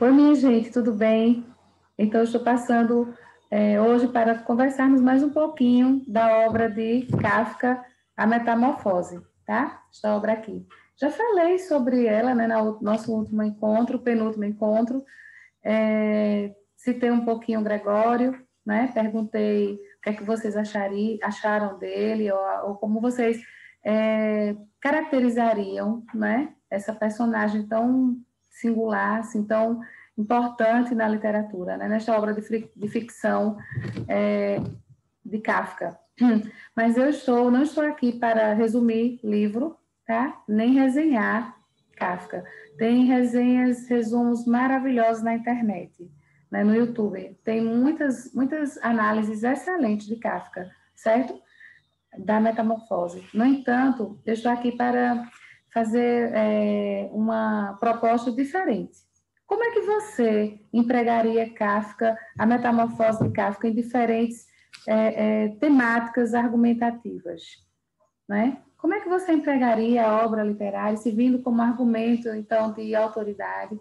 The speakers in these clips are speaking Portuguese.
Oi, minha gente, tudo bem? Então, eu estou passando hoje para conversarmos mais um pouquinho da obra de Kafka, A Metamorfose, tá? Esta obra aqui. Já falei sobre ela, né, no nosso último encontro, penúltimo encontro. Citei um pouquinho o Gregório, né? Perguntei o que é que vocês acharam dele, ou como vocês caracterizariam, né? Essa personagem tão singular, assim, tão importante na literatura, né? Nesta obra de ficção é, de Kafka. Mas não estou aqui para resumir livro, tá? Nem resenhar Kafka. Tem resumos maravilhosos na internet, né? No YouTube. Tem muitas análises excelentes de Kafka, certo? Da metamorfose. No entanto, eu estou aqui para fazer uma proposta diferente. Como é que você empregaria Kafka, a metamorfose de Kafka, em diferentes temáticas argumentativas, né? Como é que você empregaria a obra literária, se vindo como argumento, então, de autoridade,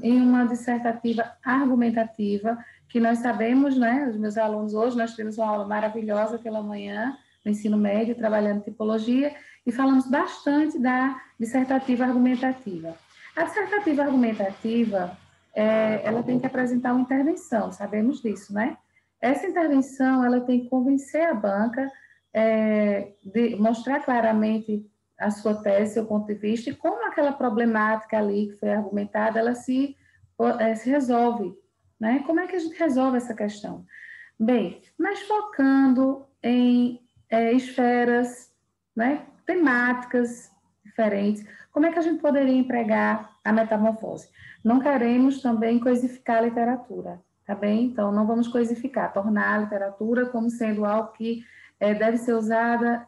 em uma dissertativa argumentativa, que nós sabemos, né, os meus alunos hoje, nós tivemos uma aula maravilhosa pela manhã, no ensino médio, trabalhando tipologia, e falamos bastante da dissertativa argumentativa. A dissertativa argumentativa, ela tem que apresentar uma intervenção, sabemos disso, né? Essa intervenção, ela tem que convencer a banca, de mostrar claramente a sua tese, seu ponto de vista, e como aquela problemática ali que foi argumentada, ela se resolve, né? Como é que a gente resolve essa questão? Bem, mas focando em esferas, né, temáticas diferentes, como é que a gente poderia empregar a metamorfose? Não queremos também coisificar a literatura, tá bem? Então, não vamos coisificar, tornar a literatura como sendo algo que deve ser usada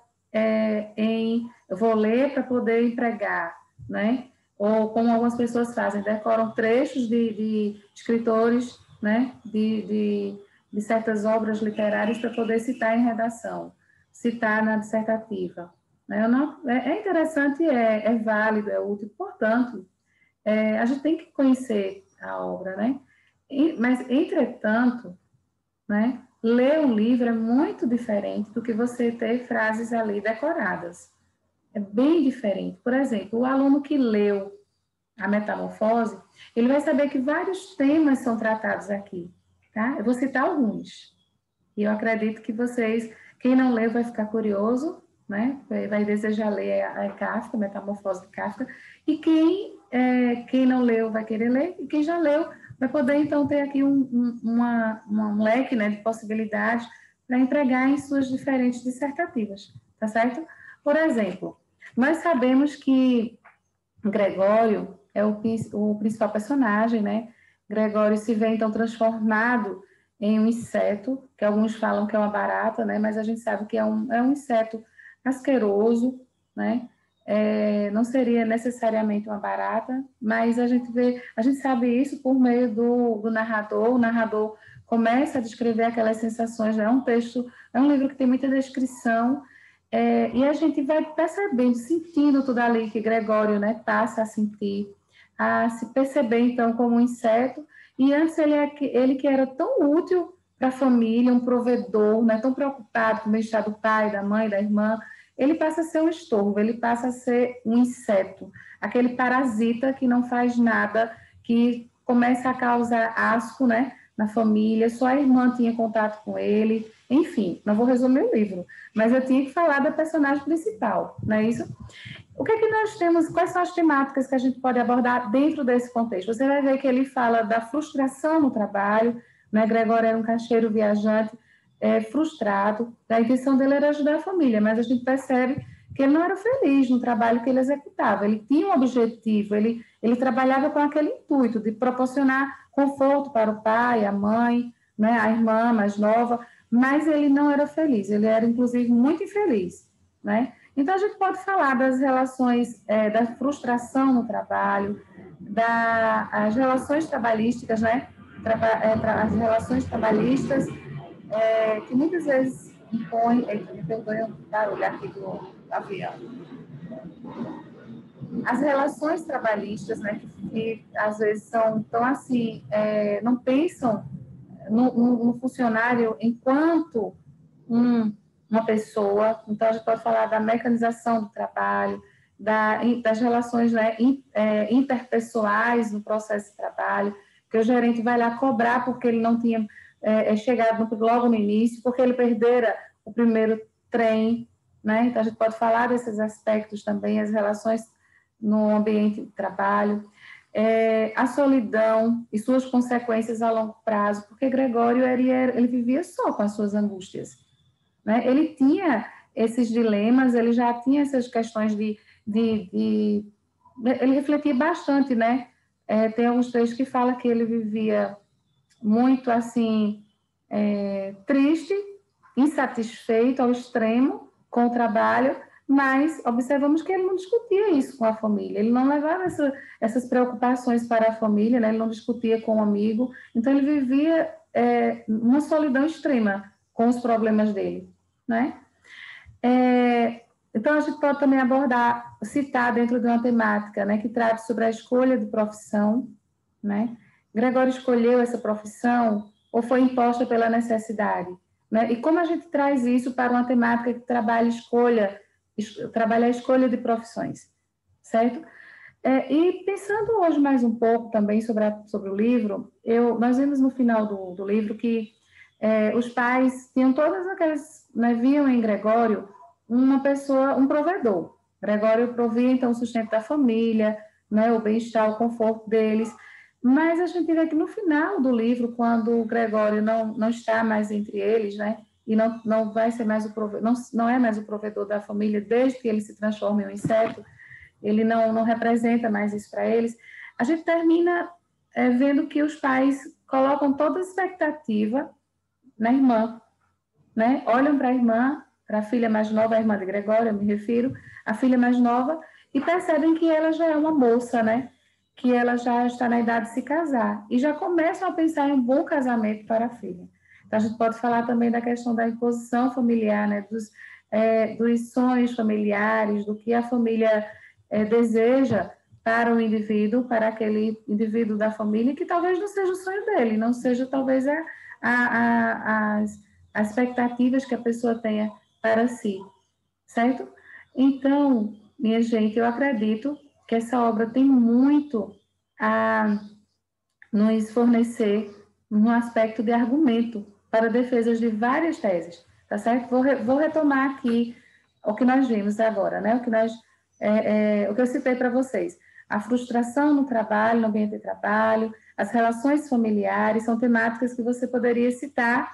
eu vou ler para poder empregar, né? Ou como algumas pessoas fazem, decoram trechos de escritores, né? De certas obras literárias para poder citar em redação, citar na dissertativa. Né? Não, é interessante, é válido, é útil, portanto, a gente tem que conhecer a obra, né? Mas, entretanto, né? Ler um livro é muito diferente do que você ter frases ali decoradas. É bem diferente. Por exemplo, o aluno que leu A Metamorfose, ele vai saber que vários temas são tratados aqui, tá? Eu vou citar alguns. E eu acredito que vocês, quem não leu vai ficar curioso, né? Vai desejar ler a Kafka, a Metamorfose de Kafka, e quem não leu vai querer ler, e quem já leu vai poder, então, ter aqui um leque, né, de possibilidades para empregar em suas diferentes dissertativas, tá certo? Por exemplo, nós sabemos que Gregório é o principal personagem, né? Gregório se vê, então, transformado em um inseto, que alguns falam que é uma barata, né? Mas a gente sabe que é um inseto asqueroso, né? Não seria necessariamente uma barata, mas a gente sabe isso por meio do narrador. O narrador começa a descrever aquelas sensações, né? É um livro que tem muita descrição, e a gente vai percebendo, sentindo tudo ali que Gregório, né, passa a sentir, a se perceber, então, como um inseto. E antes ele que era tão útil para a família, um provedor, né, tão preocupado com o bem-estar do pai, da mãe, da irmã, ele passa a ser um estorvo, ele passa a ser um inseto, aquele parasita que não faz nada, que começa a causar asco, né, na família, só a irmã tinha contato com ele, enfim, não vou resumir o livro, mas eu tinha que falar da personagem principal, não é isso? O que é que nós temos, quais são as temáticas que a gente pode abordar dentro desse contexto? Você vai ver que ele fala da frustração no trabalho, né? Gregório era um caixeiro viajante frustrado, a intenção dele era ajudar a família, mas a gente percebe que ele não era feliz no trabalho que ele executava, ele tinha um objetivo, ele trabalhava com aquele intuito de proporcionar conforto para o pai, a mãe, né, a irmã mais nova, mas ele não era feliz, ele era, inclusive, muito infeliz, né? Então, a gente pode falar das relações, da frustração no trabalho, as relações trabalhísticas, né? As relações trabalhistas, que muitas vezes impõem, me perdoe o barulho aqui do avião, As relações trabalhistas, né, que às vezes são tão assim, não pensam no funcionário enquanto uma pessoa. Então, a gente pode falar da mecanização do trabalho, das relações, né, interpessoais no processo de trabalho, que o gerente vai lá cobrar porque ele não tinha chegado logo no início, porque ele perdera o primeiro trem, né? Então, a gente pode falar desses aspectos também, as relações no ambiente de trabalho, a solidão e suas consequências a longo prazo, porque Gregório ele vivia só com as suas angústias, né? Ele tinha esses dilemas, ele já tinha essas questões ele refletia bastante, né? Tem alguns trechos que fala que ele vivia muito assim, triste, insatisfeito ao extremo com o trabalho, mas observamos que ele não discutia isso com a família, ele não levava essas preocupações para a família, né? Ele não discutia com um amigo, então ele vivia uma solidão extrema com os problemas dele, né? Então a gente pode também abordar, citar dentro de uma temática, né, que trata sobre a escolha de profissão, né? Gregório escolheu essa profissão ou foi imposta pela necessidade, né? E como a gente traz isso para uma temática que trabalha a escolha de profissões, certo? E pensando hoje mais um pouco também sobre o livro, nós vimos no final do livro que os pais tinham todas aquelas, né, viam em Gregório uma pessoa, um provedor. Gregório provia então o sustento da família, né, o bem-estar, o conforto deles. Mas a gente vê que no final do livro, quando o Gregório não está mais entre eles, né, e não vai ser mais não é mais o provedor da família desde que ele se transforma em um inseto, ele não representa mais isso para eles. A gente termina vendo que os pais colocam toda a expectativa na irmã, né? Olham para a irmã, para a filha mais nova, a irmã de Gregório, eu me refiro, a filha mais nova, e percebem que ela já é uma moça, né? Que ela já está na idade de se casar, e já começam a pensar em um bom casamento para a filha. Então, a gente pode falar também da questão da imposição familiar, né? Dos sonhos familiares, do que a família deseja para o indivíduo, para aquele indivíduo da família, que talvez não seja o sonho dele, não seja talvez as expectativas que a pessoa tenha para si, certo? Então, minha gente, eu acredito que essa obra tem muito a nos fornecer um aspecto de argumento para defesas de várias teses, tá certo? Vou retomar aqui o que nós vimos agora, né? O que eu citei para vocês. A frustração no trabalho, no ambiente de trabalho, as relações familiares, são temáticas que você poderia citar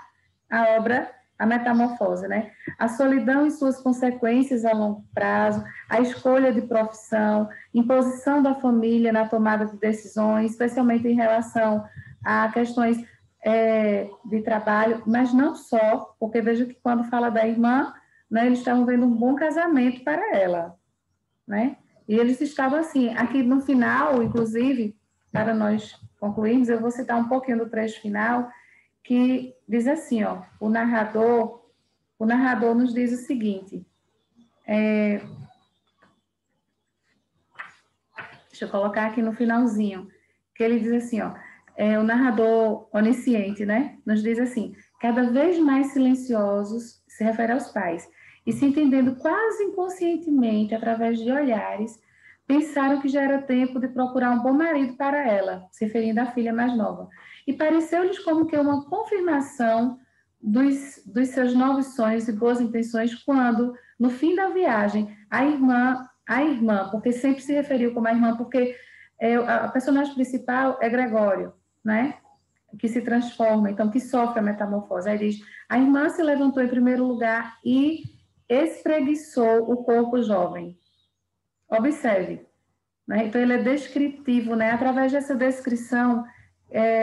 a obra A Metamorfose, né? A solidão e suas consequências a longo prazo, a escolha de profissão, imposição da família na tomada de decisões, especialmente em relação a questões de trabalho, mas não só, porque veja que quando fala da irmã, né, eles estavam vendo um bom casamento para ela, né? E eles estavam assim, aqui no final, inclusive, para nós concluirmos, eu vou citar um pouquinho do trecho final, que diz assim, ó, o narrador nos diz o seguinte, deixa eu colocar aqui no finalzinho, que ele diz assim, ó, o narrador onisciente, né, nos diz assim, cada vez mais silenciosos, se refere aos pais, e se entendendo quase inconscientemente, através de olhares, pensaram que já era tempo de procurar um bom marido para ela, se referindo à filha mais nova. E pareceu-lhes como que uma confirmação dos seus novos sonhos e boas intenções, quando, no fim da viagem, a irmã, porque sempre se referiu como a irmã, porque a personagem principal é Gregório, né? Que se transforma, então, que sofre a metamorfose. Aí diz, a irmã se levantou em primeiro lugar e espreguiçou o corpo jovem. Observe, né? Então, ele é descritivo, né? Através dessa descrição,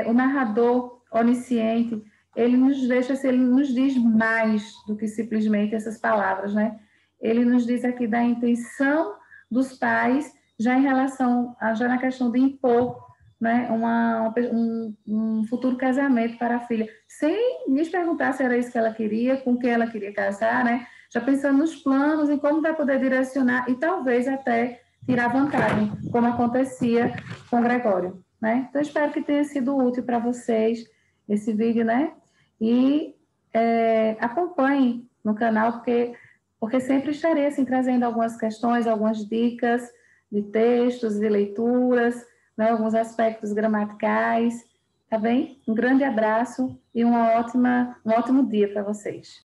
o narrador onisciente, ele nos deixa, ele nos diz mais do que simplesmente essas palavras, né? Ele nos diz aqui da intenção dos pais, já em relação, já na questão de impor, né, um futuro casamento para a filha, sem lhes perguntar se era isso que ela queria, com quem ela queria casar, né? Já pensando nos planos, em como vai poder direcionar, e talvez até tirar vantagem, como acontecia com o Gregório, né? Então, espero que tenha sido útil para vocês esse vídeo, né? E acompanhem no canal, porque sempre estarei assim, trazendo algumas questões, algumas dicas de textos, de leituras, né? Alguns aspectos gramaticais, tá bem? Um grande abraço e um ótimo dia para vocês.